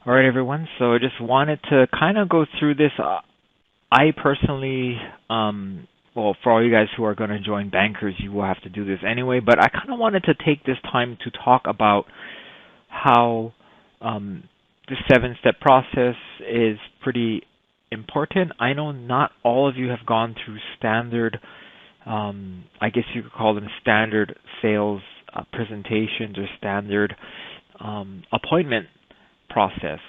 All right, everyone. So I just wanted to kind of go through this. I personally, well, for all you guys who are going to join Bankers, you will have to do this anyway. But I kind of wanted to take this time to talk about how the seven-step process is pretty important. I know not all of you have gone through standard, I guess you could call them standard sales presentations or standard appointment process.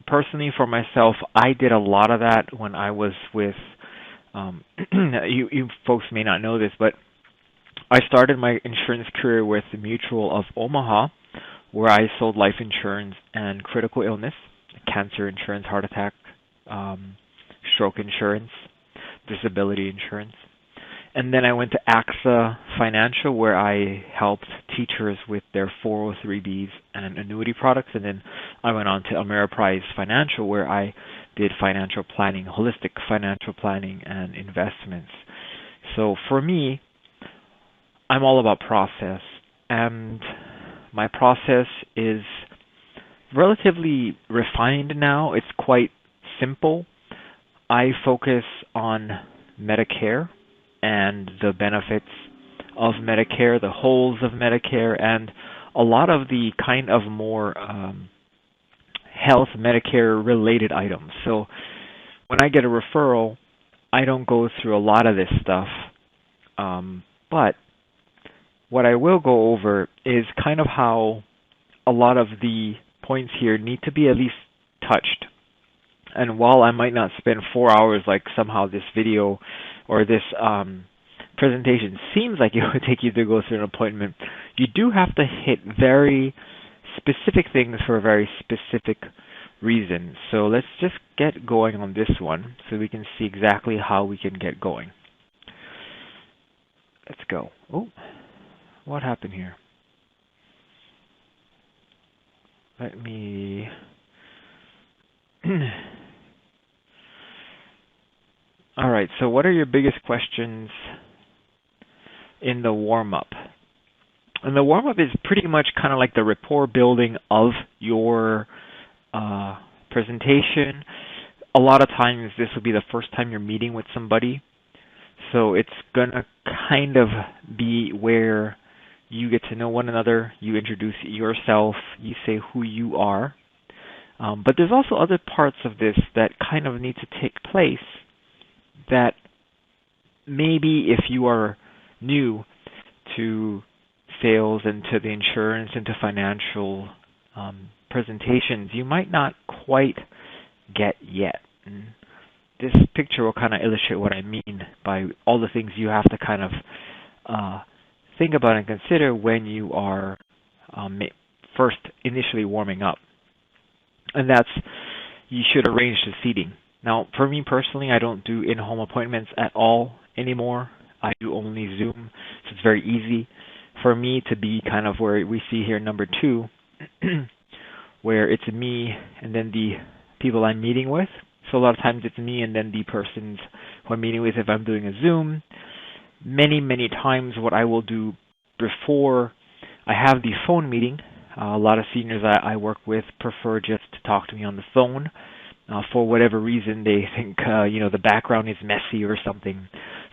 Personally, for myself, I did a lot of that when I was with, you folks may not know this, but I started my insurance career with the Mutual of Omaha, where I sold life insurance and critical illness, cancer insurance, heart attack, stroke insurance, disability insurance. And then I went to AXA Financial, where I helped teachers with their 403Bs and annuity products. And then I went on to Ameriprise Financial, where I did financial planning, holistic financial planning, and investments. So for me, I'm all about process. And my process is relatively refined now. It's quite simple. I focus on Medicare and the benefits of Medicare, the holes of Medicare, and a lot of the kind of more health Medicare related items. So when I get a referral, I don't go through a lot of this stuff, but what I will go over is kind of how a lot of the points here need to be at least touched. And while I might not spend 4 hours like somehow this video or this presentation seems like it would take you to go through an appointment, you do have to hit very specific things for a very specific reason. So let's just get going on this one so we can see exactly how we can get going. Let's go. Oh, what happened here? Let me... All right, so what are your biggest questions in the warm-up? And the warm-up is pretty much kind of like the rapport building of your presentation. A lot of times this will be the first time you're meeting with somebody, so it's going to kind of be where you get to know one another, you introduce yourself, you say who you are. But there's also other parts of this that kind of need to take place that maybe if you are new to sales and to the insurance and to financial presentations, you might not quite get yet. And this picture will kind of illustrate what I mean by all the things you have to kind of think about and consider when you are first initially warming up. And that's, you should arrange the seating. Now, for me personally, I don't do in-home appointments at all anymore. I do only Zoom, so it's very easy for me to be kind of where we see here number 2, where it's me and then the people I'm meeting with. So a lot of times it's me and then the persons who I'm meeting with if I'm doing a Zoom. Many times what I will do before I have the phone meeting, a lot of seniors I work with prefer just to talk to me on the phone. For whatever reason, they think the background is messy or something.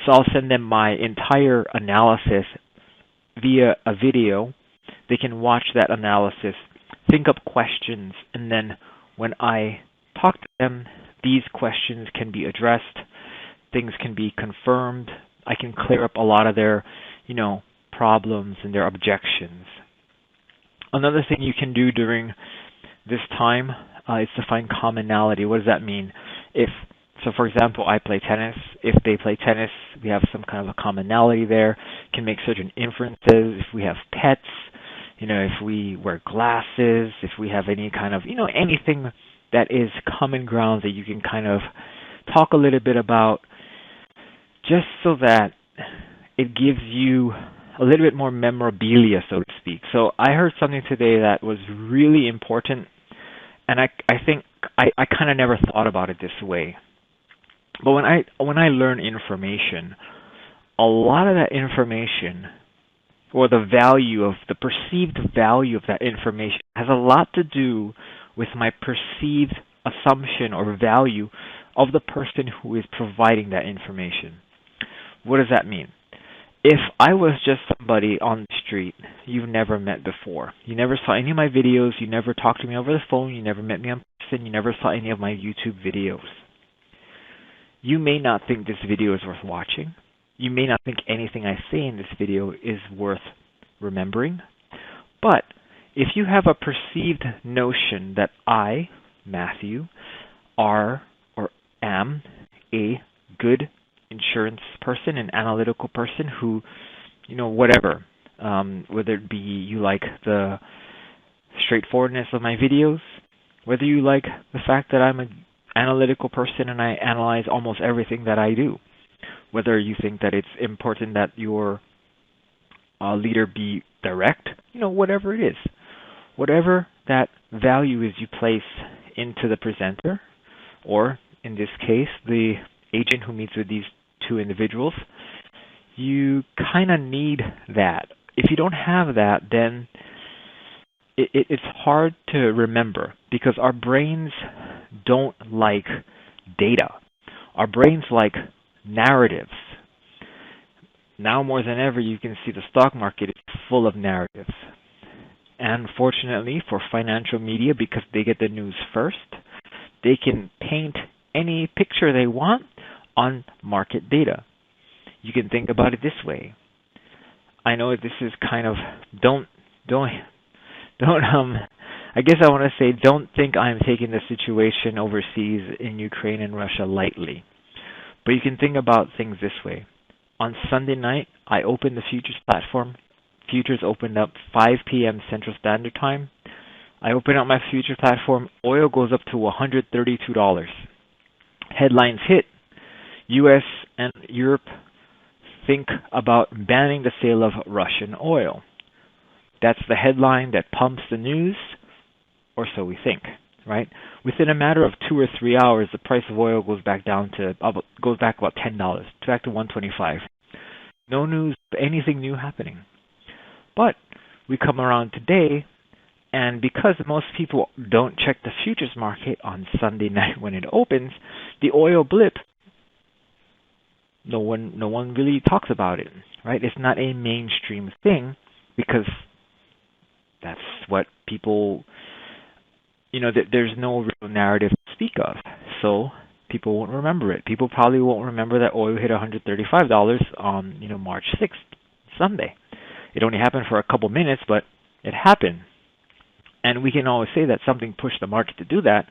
So I'll send them my entire analysis via a video. They can watch that analysis, think up questions, and then when I talk to them, these questions can be addressed, things can be confirmed. I can clear up a lot of their, problems and their objections. Another thing you can do during this time is to find commonality. What does that mean? So for example, I play tennis. If they play tennis, we have some kind of a commonality there. Can make certain inferences. If we have pets, if we wear glasses, if we have any kind of, anything that is common ground that you can kind of talk a little bit about, just so that it gives you a little bit more memorabilia, so to speak. So I heard something today that was really important, and I think I kind of never thought about it this way. But when I learn information, a lot of that information, or the perceived value of that information, has a lot to do with my perceived assumption or value of the person who is providing that information. What does that mean? If I was just somebody on the street you've never met before, you never saw any of my videos, you never talked to me over the phone, you never met me in person, you never saw any of my YouTube videos, you may not think this video is worth watching. You may not think anything I say in this video is worth remembering. But if you have a perceived notion that I, Matthew, are or am a good insurance person, an analytical person who, whatever, whether it be you like the straightforwardness of my videos, whether you like the fact that I'm an analytical person and I analyze almost everything that I do, whether you think that it's important that your leader be direct, whatever it is, whatever that value is you place into the presenter, or in this case, the agent who meets with these two individuals, you kind of need that. If you don't have that, then it's hard to remember, because our brains don't like data. Our brains like narratives. Now more than ever, you can see the stock market is full of narratives. And fortunately for financial media, because they get the news first, they can paint any picture they want on market data. You can think about it this way. I know this is kind of, I guess I want to say, don't think I'm taking the situation overseas in Ukraine and Russia lightly. But you can think about things this way. On Sunday night, I opened the futures platform. Futures opened up 5 p.m. Central Standard Time. I open up my futures platform. Oil goes up to $132. Headlines hit. U.S. and Europe think about banning the sale of Russian oil. That's the headline that pumps the news, or so we think, right? Within a matter of 2 or 3 hours, the price of oil goes back about $10, back to $125. No news of anything new happening. But we come around today, and because most people don't check the futures market on Sunday night when it opens, the oil blip, no one really talks about it, right? It's not a mainstream thing, because that's what people, there's no real narrative to speak of. So people won't remember it. People probably won't remember that oil hit $135 on, March 6th, Sunday. It only happened for a couple minutes, but it happened. And we can always say that something pushed the market to do that.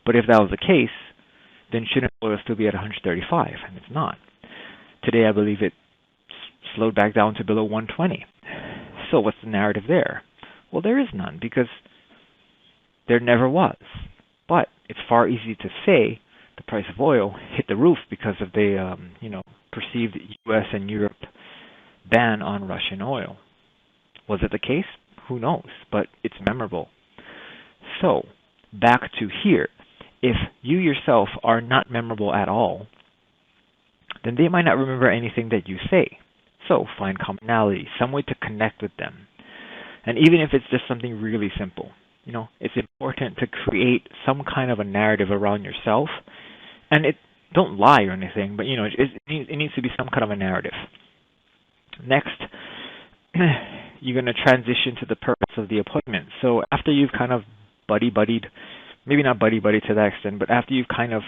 But if that was the case, then shouldn't oil still be at 135? And it's not. Today, I believe it slowed back down to below 120. So what's the narrative there? Well, there is none, because there never was. But it's far easier to say the price of oil hit the roof because of the perceived U.S. and Europe ban on Russian oil. Was it the case? Who knows? But it's memorable. So, back to here. If you yourself are not memorable at all, then they might not remember anything that you say. So, find commonality, some way to connect with them. And even if it's just something really simple, it's important to create some kind of a narrative around yourself. And don't lie or anything, but it needs to be some kind of a narrative. Next, you're going to transition to the purpose of the appointment. So after you've kind of buddy-buddied, maybe not buddy-buddy to that extent, but after you've kind of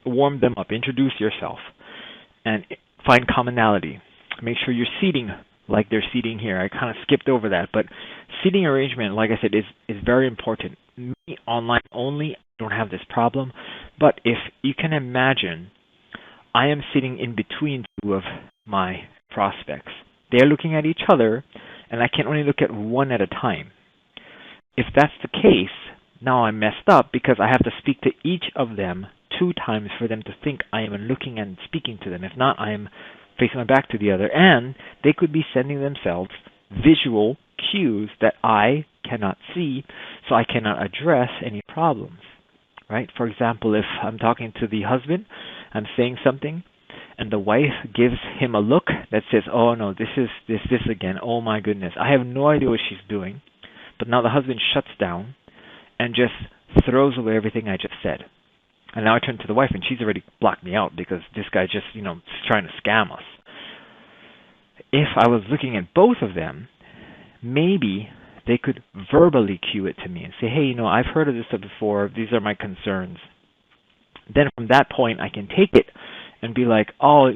warmed them up, introduce yourself, and find commonality. Make sure you're seating like they're seating here. I kind of skipped over that, but seating arrangement, like I said, is very important. Me, online only, I don't have this problem, but if you can imagine, I am sitting in between two of my prospects. They're looking at each other, and I can only look at one at a time. If that's the case, now I'm messed up, because I have to speak to each of them 2 times for them to think I am looking and speaking to them. If not, I am facing my back to the other, and they could be sending themselves visual cues that I cannot see, so I cannot address any problems, right? For example, if I'm talking to the husband, I'm saying something, and the wife gives him a look that says, oh no, this again, oh my goodness. I have no idea what she's doing. But now the husband shuts down and just throws away everything I just said. And now I turn to the wife, and she's already blocked me out because this guy just, trying to scam us. If I was looking at both of them, maybe they could verbally cue it to me and say, hey, I've heard of this stuff before. These are my concerns. Then from that point, I can take it and be like, oh,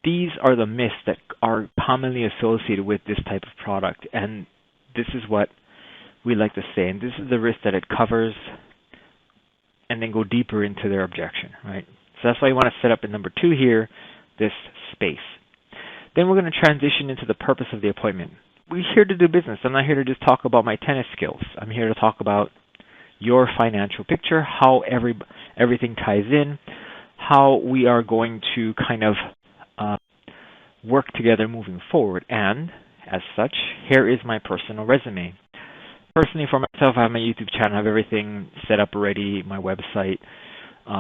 these are the myths that are commonly associated with this type of product, and this is what we like to say, and this is the risk that it covers, and then go deeper into their objection, right? So that's why you want to set up in number 2 here, this space. Then we're going to transition into the purpose of the appointment. We're here to do business. I'm not here to just talk about my tennis skills. I'm here to talk about your financial picture, how everything ties in, how we are going to kind of work together moving forward. And as such, here is my personal resume. Personally, for myself, I have my YouTube channel, I have everything set up already, my website.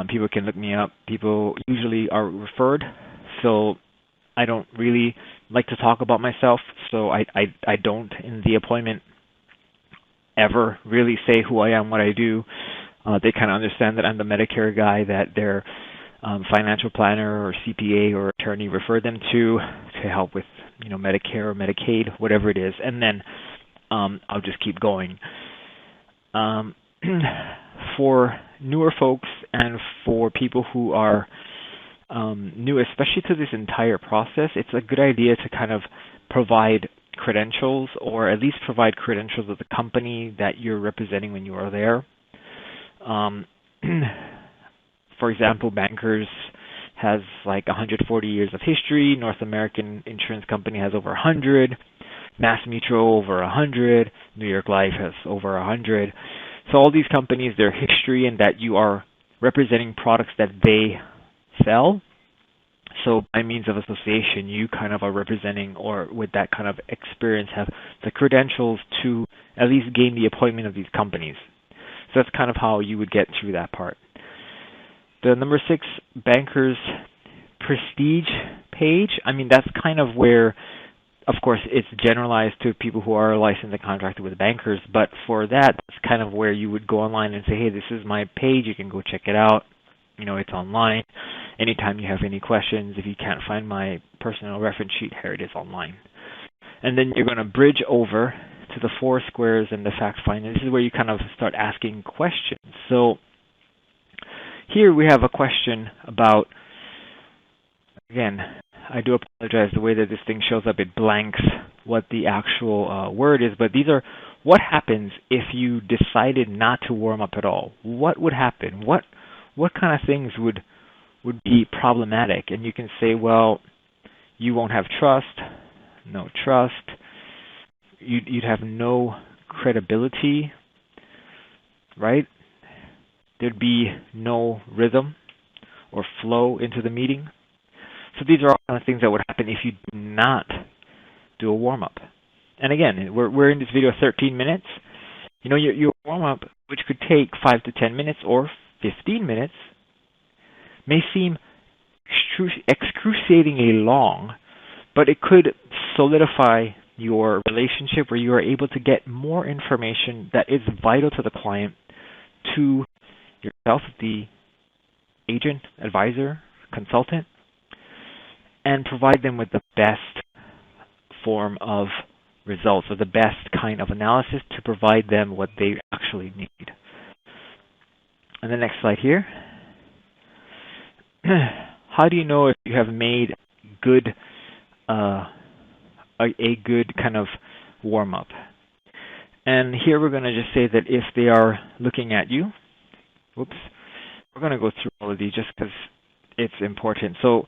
People can look me up. People usually are referred, so I don't really like to talk about myself, so I don't in the appointment ever really say who I am, what I do. They kind of understand that I'm the Medicare guy that their financial planner or CPA or attorney referred them to help with Medicare or Medicaid, whatever it is, and then I'll just keep going. For newer folks and for people who are new, especially to this entire process, it's a good idea to kind of provide credentials, or at least provide credentials of the company that you're representing when you are there. For example, Bankers has like 140 years of history. North American Insurance Company has over 100. Mass Mutual over 100. New York Life has over 100. So all these companies, their history, and that you are representing products that they sell. So by means of association, you kind of are representing, or with that kind of experience, have the credentials to at least gain the appointment of these companies. So that's kind of how you would get through that part. The number 6, Bankers Prestige page, that's kind of where, of course, it's generalized to people who are licensed and contracted with Bankers, but for that, that's kind of where you would go online and say, hey, this is my page, you can go check it out. It's online. Anytime you have any questions, if you can't find my personal reference sheet, here it is online. And then you're going to bridge over to the 4 squares and the fact finder. This is where you kind of start asking questions. So here we have a question about, again, I do apologize, the way that this thing shows up, it blanks what the actual word is, but these are, what happens if you decided not to warm up at all? What would happen? What kind of things would be problematic? And you can say, well, you won't have trust, no trust, you'd have no credibility, right? There'd be no rhythm or flow into the meeting. So these are all kind of things that would happen if you do not do a warm-up. And again, we're in this video 13 minutes. Your warm-up, which could take 5 to 10 minutes or 15 minutes, may seem excruciatingly long, but it could solidify your relationship where you are able to get more information that is vital to the client, to yourself, the agent, advisor, consultant, and provide them with the best form of results, or the best kind of analysis to provide them what they actually need. And the next slide here. How do you know if you have made good a good kind of warm-up? And here we're going to just say that if they are looking at you, we're going to go through all of these just because it's important. So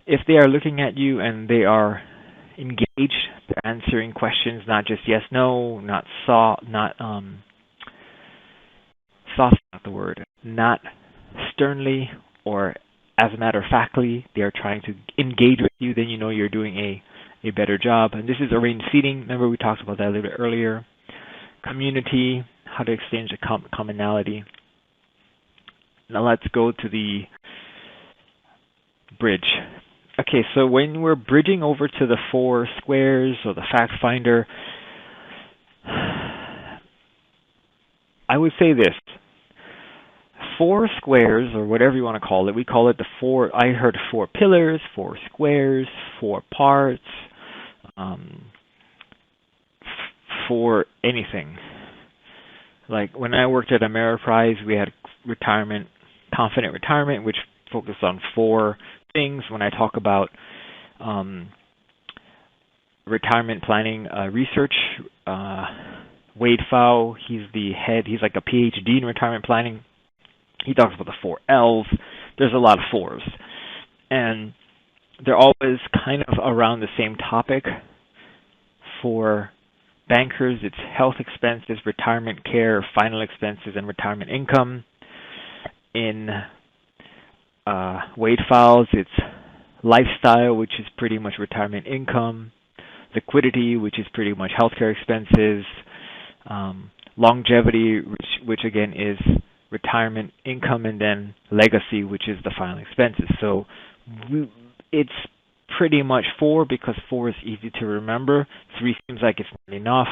if they are looking at you and they are engaged, they're answering questions, not just yes, no, not soft, not the word, not sternly or as a matter of factly, they are trying to engage with you, then you know you're doing a better job. And this is arranged seating. Remember we talked about that a little bit earlier. Community, how to exchange a commonality. Now let's go to the bridge. Okay, so when we're bridging over to the 4 squares or the fact finder, I would say this: four squares, or whatever you want to call it. We call it the four. I heard four pillars, four squares, four parts, for anything. Like when I worked at Ameriprise, we had retirement, confident retirement, which focused on four things. When I talk about retirement planning research, Wade Pfau, he's the head. He's like a PhD in retirement planning. He talks about the four L's. There's a lot of fours, and they're always kind of around the same topic. For bankers, it's health expenses, retirement care, final expenses, and retirement income. In Wade Pfau's, it's lifestyle, which is pretty much retirement income, liquidity, which is pretty much healthcare expenses, longevity, which again is retirement income, and then legacy, which is the final expenses. So it's pretty much four, because four is easy to remember. Three seems like it's not enough.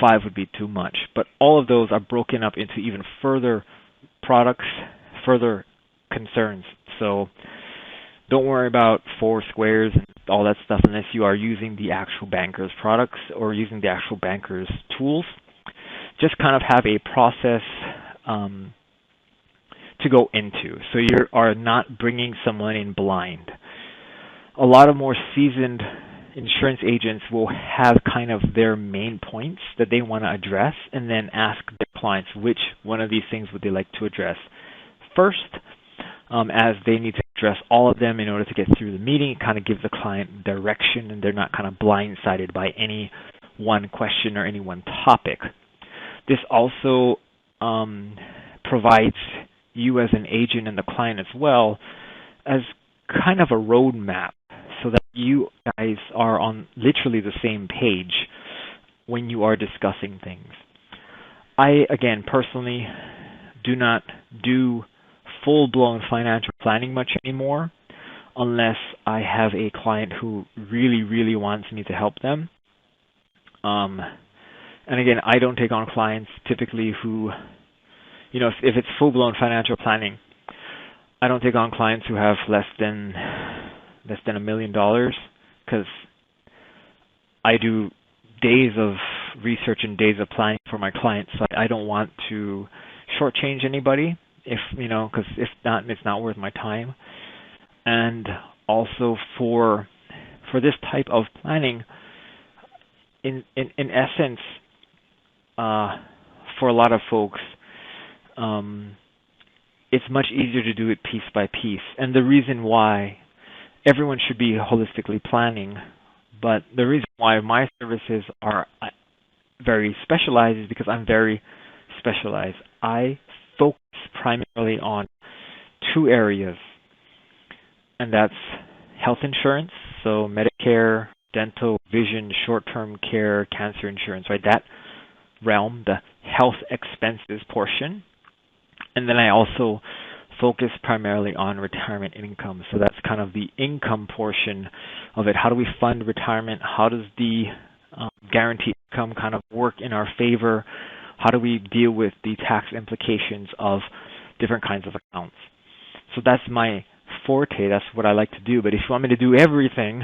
Five would be too much. But all of those are broken up into even further products, further concerns. So don't worry about four squares and all that stuff unless you are using the actual banker's products or using the actual banker's tools. Just kind of have a process to go into, so you are not bringing someone in blind. A lot of more seasoned insurance agents will have kind of their main points that they want to address, and then ask their clients which one of these things would they like to address first, as they need to address all of them in order to get through the meeting. It kind of gives the client direction, and they're not kind of blindsided by any one question or any one topic. This also provides you as an agent and the client as well as kind of a roadmap, so that you guys are on literally the same page when you are discussing things. I, again, personally do not do full-blown financial planning much anymore unless I have a client who really, really wants me to help them. And again, I don't take on clients typically who, if it's full-blown financial planning, I don't take on clients who have less than $1 million, because I do days of research and days of planning for my clients. So I don't want to shortchange anybody, because if not, it's not worth my time. And also for this type of planning, in essence, for a lot of folks, it's much easier to do it piece by piece. And the reason why everyone should be holistically planning, but the reason why my services are very specialized is because I'm very specialized. I focus primarily on two areas, and that's health insurance, so Medicare, dental, vision, short-term care, cancer insurance, right? That realm, the health expenses portion. And then I also focus primarily on retirement income. So that's kind of the income portion of it. How do we fund retirement? How does the guaranteed income kind of work in our favor? How do we deal with the tax implications of different kinds of accounts? So that's my forte. That's what I like to do. But if you want me to do everything,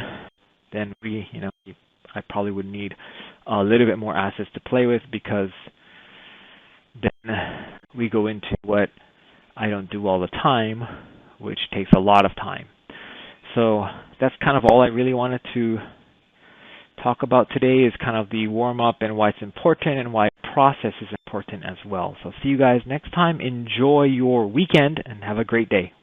then I probably would need a little bit more assets to play with, because then we go into what I don't do all the time, which takes a lot of time. So that's kind of all I really wanted to talk about today, is kind of the warm-up and why it's important and why process is important as well. So see you guys next time. Enjoy your weekend and have a great day.